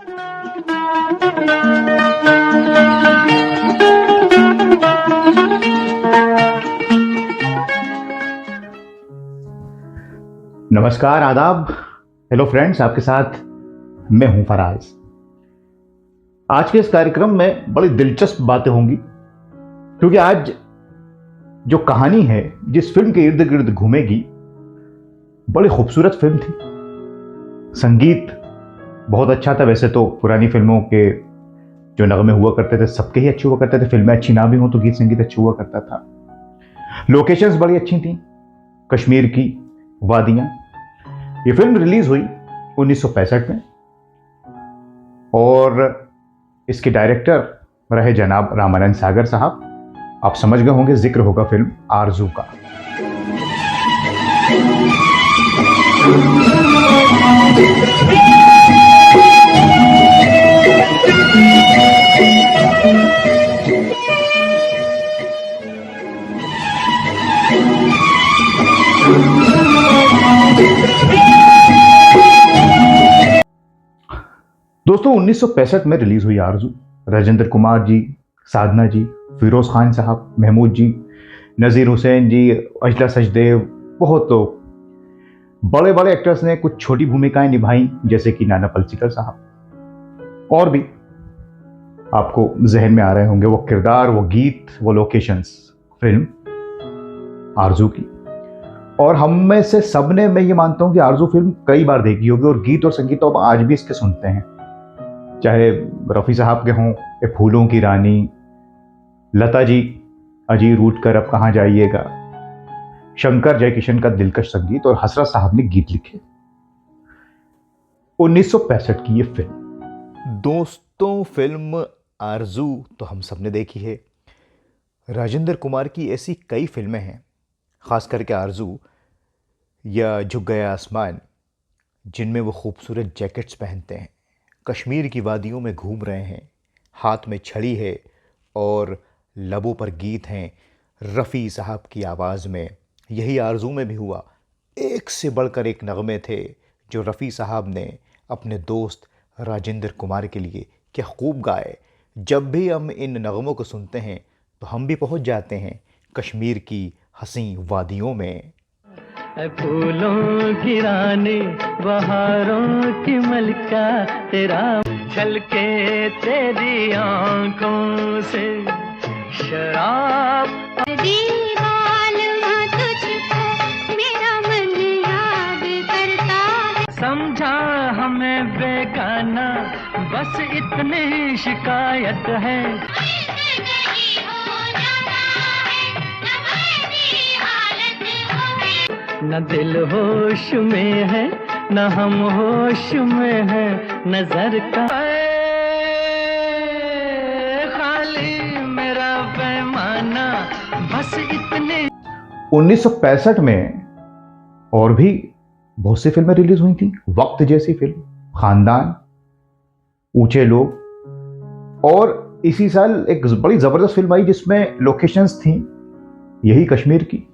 नमस्कार, आदाब। Hello friends, आपके साथ मैं हूं फराज। आज के इस कार्यक्रम में बड़ी दिलचस्प बातें होंगी, क्योंकि आज जो कहानी है जिस फिल्म के इर्द गिर्द घूमेगी, बड़ी खूबसूरत फिल्म थी। संगीत बहुत अच्छा था। वैसे तो पुरानी फिल्मों के जो नगमे हुआ करते थे सबके ही अच्छे हुआ करते थे। फिल्में अच्छी ना भी हों तो गीत संगीत अच्छा हुआ करता था। लोकेशंस बड़ी अच्छी थी, कश्मीर की वादियां। ये फिल्म रिलीज हुई 1965 में और इसके डायरेक्टर रहे जनाब रामानंद सागर साहब। आप समझ गए होंगे, जिक्र होगा फिल्म आरजू का। दोस्तों, 1965 में रिलीज हुई आरजू। राजेंद्र कुमार जी, साधना जी, फिरोज खान साहब, महमूद जी, नजीर हुसैन जी, अजला सचदेव, बहुत तो बड़े बड़े एक्टर्स ने कुछ छोटी भूमिकाएं निभाई, जैसे कि नाना पलसीकर साहब। और भी आपको जहन में आ रहे होंगे वो किरदार, वो गीत, वो लोकेशंस फिल्म आरजू की। और हम में से सबने, मैं ये मानता हूं कि आरजू फिल्म कई बार देखी होगी, और गीत और संगीत तो अब आज भी इसके सुनते हैं। चाहे रफ़ी साहब के हों, ये फूलों की रानी, लता जी, अजी रूठ कर अब कहाँ जाइएगा, शंकर जयकिशन का दिलकश संगीत, और हसरत साहब ने गीत लिखे। 1965 की ये फिल्म। दोस्तों, फिल्म आरजू तो हम सब ने देखी है। राजेंद्र कुमार की ऐसी कई फिल्में हैं, ख़ास करके आरजू या झुक गया आसमान, जिनमें वो खूबसूरत जैकेट्स पहनते हैं, कश्मीर की वादियों में घूम रहे हैं, हाथ में छड़ी है और लबों पर गीत हैं रफ़ी साहब की आवाज़ में। यही आरजू में भी हुआ। एक से बढ़कर एक नगमे थे जो रफ़ी साहब ने अपने दोस्त राजेंद्र कुमार के लिए क्या खूब गाए। जब भी हम इन नगमों को सुनते हैं तो हम भी पहुंच जाते हैं कश्मीर की हसीं वादियों में। फूलों की रानी, बहारों की मलका, तेरा झलके तेरी आंखों से शराब। दीवाना तुझको मेरा मन याद करता है। समझा हमें बेगाना, बस इतनी शिकायत है। न दिल होश में है, न हम होश में है, नजर का खाली मेरा पैमाना, बस इतने। 1965 में और भी बहुत सी फिल्में रिलीज हुई थी। वक्त जैसी फिल्म, खानदान, ऊंचे लोग, और इसी साल एक बड़ी जबरदस्त फिल्म आई जिसमें लोकेशंस थी यही कश्मीर की।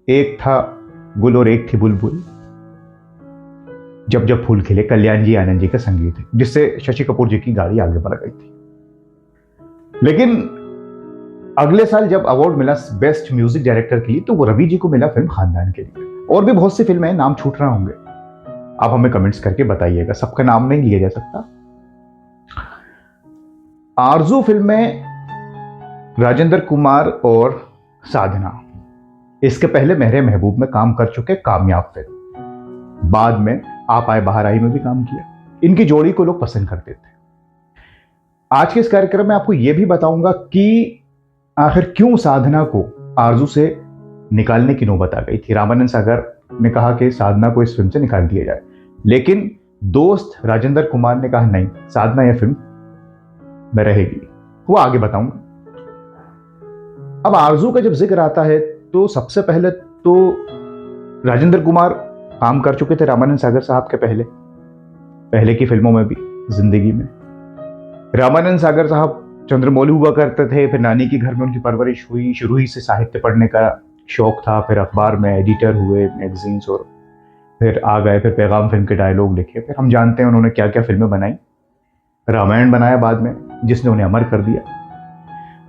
एक था गुल और एक थी बुलबुल। जब जब फूल खिले, कल्याण जी आनंद जी का संगीत है, जिससे शशि कपूर जी की गाड़ी आगे बढ़ गई थी। लेकिन अगले साल जब अवार्ड मिला बेस्ट म्यूजिक डायरेक्टर के लिए, तो वो रवि जी को मिला फिल्म खानदान के लिए। और भी बहुत सी फिल्में हैं, नाम छूट रहे होंगे, आप हमें कमेंट्स करके बताइएगा, सबका नाम नहीं लिया जा सकता। आरजू फिल्म में राजेंद्र कुमार और साधना इसके पहले मेरे महबूब में काम कर चुके कामयाब फिल्म। बाद में आप आए बाहर आई में भी काम किया। इनकी जोड़ी को लोग पसंद करते थे। आज के इस कार्यक्रम में आपको यह भी बताऊंगा कि आखिर क्यों साधना को आरजू से निकालने की नौबत आ गई थी। रामानंद सागर ने कहा कि साधना को इस फिल्म से निकाल दिया जाए, लेकिन दोस्त राजेंद्र कुमार ने कहा नहीं, साधना यह फिल्म में रहेगी। वो आगे बताऊंगा। अब आरजू का जब जिक्र आता है तो सबसे पहले तो राजेंद्र कुमार काम कर चुके थे रामानंद सागर साहब के पहले की फिल्मों में भी, जिंदगी में। रामानंद सागर साहब चंद्रमौली हुआ करते थे, फिर नानी के घर में उनकी परवरिश हुई। शुरू ही से साहित्य पढ़ने का शौक था, फिर अखबार में एडिटर हुए, मैगजीन्स, और फिर आ गए, फिर पैगाम फिल्म के डायलॉग लिखे। फिर हम जानते हैं उन्होंने क्या क्या फिल्में बनाई। रामायण बनाया बाद में, जिसने उन्हें अमर कर दिया।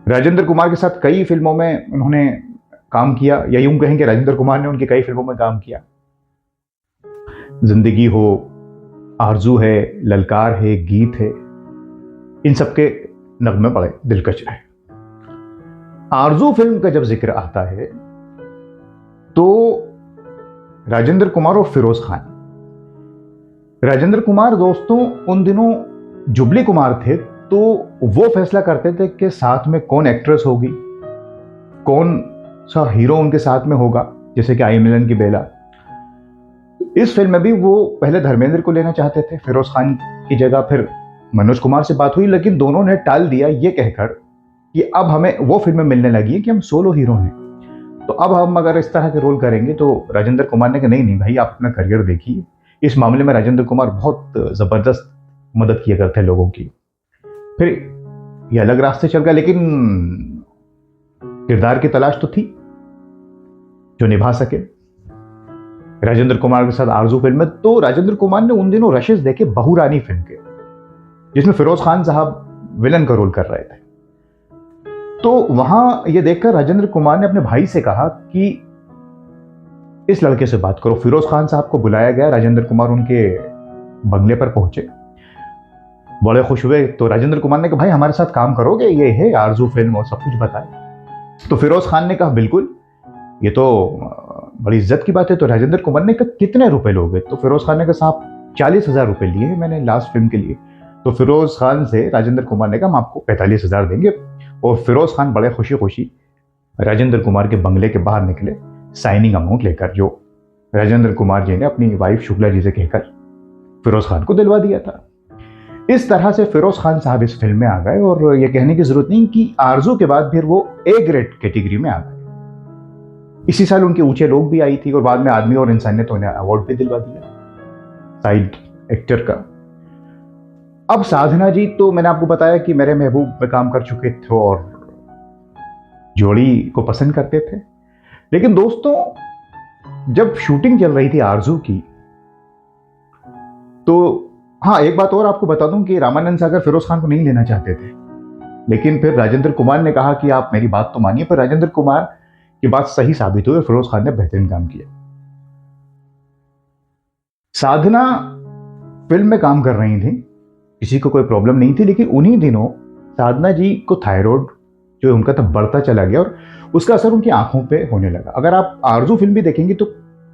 राजेंद्र कुमार के साथ कई फिल्मों में उन्होंने काम किया, या यूं कहें कि राजेंद्र कुमार ने उनकी कई फिल्मों में काम किया। जिंदगी हो, आरजू है, ललकार है, गीत है, इन सबके नगमे बड़े दिलकश रहे। आरजू फिल्म का जब जिक्र आता है तो राजेंद्र कुमार और फिरोज खान, राजेंद्र कुमार दोस्तों उन दिनों जुबली कुमार थे, तो वो फैसला करते थे कि साथ में कौन एक्ट्रेस होगी, कौन सा हीरो उनके साथ में होगा, जैसे कि आई मिलन की बेला। इस फिल्म में भी वो पहले धर्मेंद्र को लेना चाहते थे फिरोज खान की जगह, फिर मनोज कुमार से बात हुई, लेकिन दोनों ने टाल दिया ये कहकर कि अब हमें वो फिल्में मिलने लगी है कि हम सोलो हीरो हैं, तो अब हम अगर इस तरह के रोल करेंगे। तो राजेंद्र कुमार ने कहा नहीं नहीं भाई, आप अपना करियर देखिए। इस मामले में राजेंद्र कुमार बहुत ज़बरदस्त मदद किया करते हैं लोगों की। फिर ये अलग रास्ते चल गया, लेकिन किरदार की तलाश तो थी जो निभा सके। राजेंद्र कुमार के साथ आरजू फिल्म में तो राजेंद्र कुमार ने उन दिनों रशेस देखे बहू रानी फिल्म के, जिसमें फिरोज खान साहब विलन का रोल कर रहे थे। तो वहां यह देखकर राजेंद्र कुमार ने अपने भाई से कहा कि इस लड़के से बात करो। फिरोज खान साहब को बुलाया गया, राजेंद्र कुमार उनके बंगले पर पहुंचे, बड़े खुश हुए। तो राजेंद्र कुमार ने कहा भाई हमारे साथ काम करोगे, ये है आरजू फिल्म और सब कुछ बताए। तो फिरोज खान ने कहा बिल्कुल, ये तो बड़ी इज्जत की बात है। तो राजेंद्र कुमार ने कहा कितने रुपए लोगे? तो फिरोज खान ने कहा साहब 40,000 रुपए लिए हैं मैंने लास्ट फिल्म के लिए। तो फिरोज खान से राजेंद्र कुमार ने कहा हम आपको 45,000 देंगे। और फिरोज खान बड़े खुशी खुशी राजेंद्र कुमार के बंगले के बाहर निकले साइनिंग अमाउंट लेकर, जो राजेंद्र कुमार जी ने अपनी वाइफ शुक्ला जी से कहकर फिरोज खान को दिलवा दिया था। इस तरह से फिरोज खान साहब इस फिल्म में आ गए, और ये कहने की जरूरत नहीं कि आरजू के बाद फिर वो ए ग्रेड कैटेगरी में आ गए। इसी साल उनके ऊंचे लोग भी आई थी, और बाद में आदमी और इंसान ने तो उन्हें अवार्ड भी दिलवा दिया साइड एक्टर का। अब साधना जी तो मैंने आपको बताया कि मेरे महबूब में काम कर चुके थे और जोड़ी को पसंद करते थे। लेकिन दोस्तों जब शूटिंग चल रही थी आरजू की, तो हाँ एक बात और आपको बता दूं कि रामानंद सागर फिरोज खान को नहीं लेना चाहते थे, लेकिन फिर राजेंद्र कुमार ने कहा कि आप मेरी बात तो मानिए। पर राजेंद्र कुमार की बात सही साबित हुई और फिरोज खान ने बेहतरीन काम किया। साधना फिल्म में काम कर रही थी, किसी को कोई प्रॉब्लम नहीं थी, लेकिन उन्हीं दिनों साधना जी को थायराइड जो उनका था बढ़ता चला गया, और उसका असर उनकी आंखों पे होने लगा। अगर आप आरजू फिल्म भी देखेंगे तो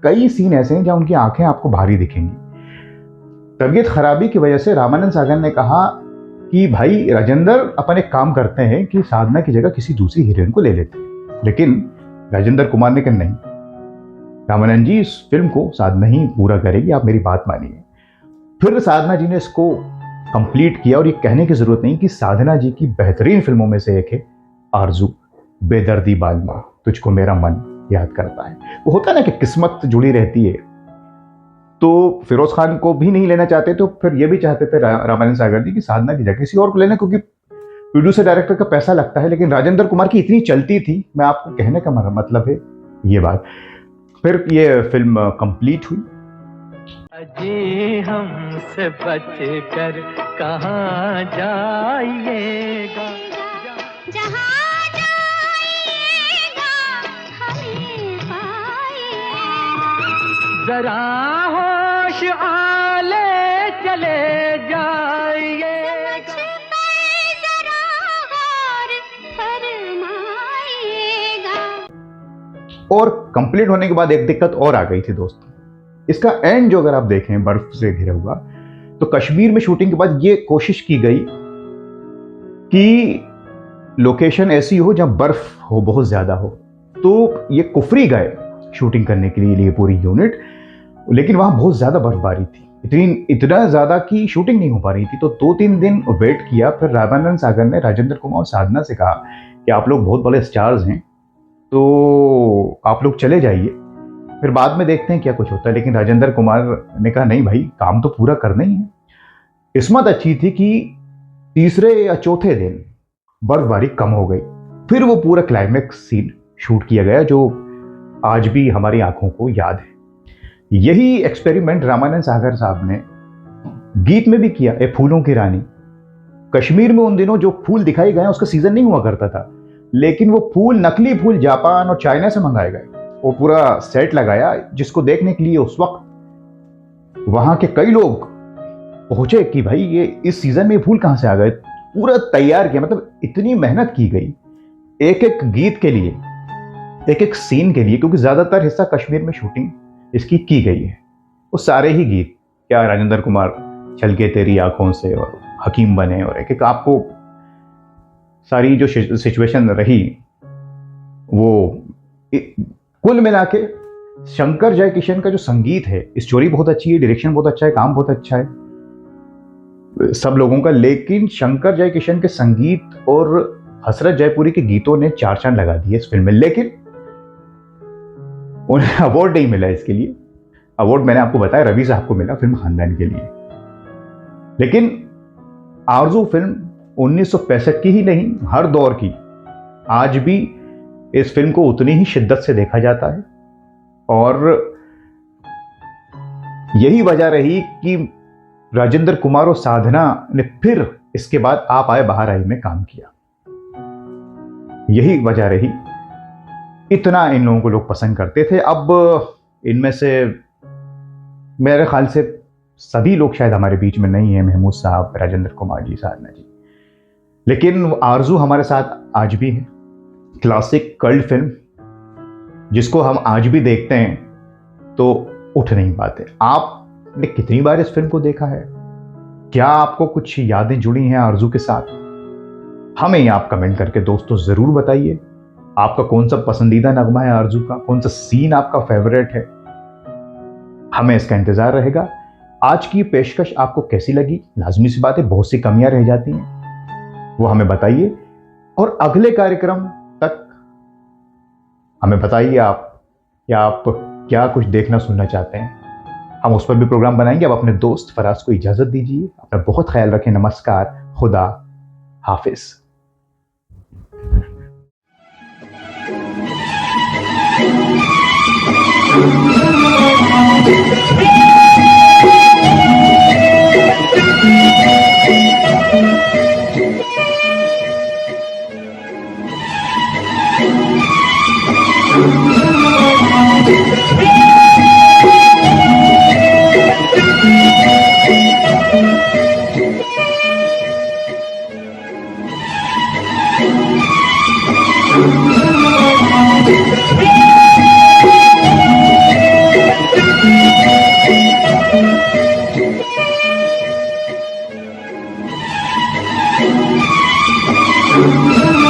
कई सीन ऐसे हैं जहां उनकी आंखें आपको भारी दिखेंगी। तबीयत खराबी की वजह से रामानंद सागर ने कहा कि भाई राजेंद्र अपन एक काम करते हैं कि साधना की जगह किसी दूसरी हीरोइन को ले लेते हैं। लेकिन राजेंद्र कुमार ने कहा नहीं रामानंद जी, इस फिल्म को साधना ही पूरा करेगी, आप मेरी बात मानिए। फिर साधना जी ने इसको कंप्लीट किया, और ये कहने की जरूरत नहीं कि साधना जी की बेहतरीन फिल्मों में से एक है आरजू, बेदर्दी बालमा, तुझको मेरा मन याद करता है। वो होता है ना कि किस्मत जुड़ी रहती है। तो फिरोज खान को भी नहीं लेना चाहते, तो फिर ये भी चाहते थे रामानंद सागर जी की साधना की जगह किसी और को लेना, क्योंकि प्रोड्यूसर डायरेक्टर का पैसा लगता है। लेकिन राजेंद्र कुमार की इतनी चलती थी, मैं आपको कहने का मतलब है ये बात। फिर ये फिल्म कंप्लीट हुई। अजी हमसे बच कर कहाँ जाइएगा, जहाँ जाइएगा हमें पाइएगा, जरा होश आले चले जाइएगा, जरा गौर फरमाइएगा। और कंप्लीट होने के बाद एक दिक्कत और आ गई थी दोस्तों, इसका एंड जो अगर आप देखें बर्फ से घिरा हुआ, तो कश्मीर में शूटिंग के बाद ये कोशिश की गई कि लोकेशन ऐसी हो जहां बर्फ हो, बहुत ज्यादा हो। तो ये कुफरी गए शूटिंग करने के लिए पूरी यूनिट, लेकिन वहां बहुत ज्यादा बर्फबारी थी, इतना ज्यादा कि शूटिंग नहीं हो पा रही थी। तो 2-3 दिन वेट किया। फिर रामानंद सागर ने राजेंद्र कुमार और साधना से कहा कि आप लोग बहुत बड़े स्टार्स हैं, तो आप लोग चले जाइए, फिर बाद में देखते हैं क्या कुछ होता है। लेकिन राजेंद्र कुमार ने कहा नहीं भाई, काम तो पूरा करना ही है। किस्मत अच्छी थी कि तीसरे या चौथे दिन बर्फबारी कम हो गई। फिर वो पूरा क्लाइमैक्स सीन शूट किया गया, जो आज भी हमारी आंखों को याद है। यही एक्सपेरिमेंट रामानंद सागर साहब ने गीत में भी किया, ए फूलों की रानी, कश्मीर में उन दिनों जो फूल दिखाई गए उसका सीजन नहीं हुआ करता था, लेकिन वो फूल, नकली फूल जापान और चाइना से मंगाए गए। वो पूरा सेट लगाया जिसको देखने के लिए उस वक्त वहां के कई लोग पहुंचे कि भाई ये इस सीजन में फूल कहां से आ गए। पूरा तैयार किया, मतलब इतनी मेहनत की गई एक एक गीत के लिए, एक एक सीन के लिए, क्योंकि ज्यादातर हिस्सा कश्मीर में शूटिंग इसकी की गई है। वो सारे ही गीत, क्या राजेंद्र कुमार छलके तेरी आंखों से और हकीम बने, और एक एक आपको सारी जो सिचुएशन रही वो कुल मिला के शंकर जयकिशन का जो संगीत है, स्टोरी बहुत अच्छी है, डायरेक्शन बहुत अच्छा है, काम बहुत अच्छा है सब लोगों का, लेकिन शंकर जयकिशन के संगीत और हसरत जयपुरी के गीतों ने चार चांद लगा दिए इस फिल्म में। लेकिन उन्हें अवार्ड नहीं मिला इसके लिए। अवार्ड मैंने आपको बताया रवि साहब को मिला फिल्म खानदान के लिए। लेकिन आरजू फिल्म 1965 की ही नहीं, हर दौर की, आज भी इस फिल्म को उतनी ही शिद्दत से देखा जाता है। और यही वजह रही कि राजेंद्र कुमार और साधना ने फिर इसके बाद आप आए बाहर आई में काम किया। यही वजह रही, इतना इन लोगों को लोग पसंद करते थे। अब इनमें से मेरे ख्याल से सभी लोग शायद हमारे बीच में नहीं है, महमूद साहब, राजेंद्र कुमार जी, साधना जी, लेकिन आरजू हमारे साथ आज भी है। क्लासिक कल्ट फिल्म जिसको हम आज भी देखते हैं तो उठ नहीं पाते। आपने कितनी बार इस फिल्म को देखा है? क्या आपको कुछ यादें जुड़ी हैं आरजू के साथ? हमें आप कमेंट करके दोस्तों जरूर बताइए। आपका कौन सा पसंदीदा नगमा है आरजू का? कौन सा सीन आपका फेवरेट है? हमें इसका इंतजार रहेगा। आज की पेशकश आपको कैसी लगी? लाजमी सी बात है, बहुत सी कमियां रह जाती हैं, वो हमें बताइए। और अगले कार्यक्रम तक हमें बताइए आप क्या कुछ देखना सुनना चाहते हैं, हम उस पर भी प्रोग्राम बनाएंगे। अब अपने दोस्त फराज को इजाजत दीजिए। अपना बहुत ख्याल रखें। नमस्कार, खुदा हाफिज। Thank you.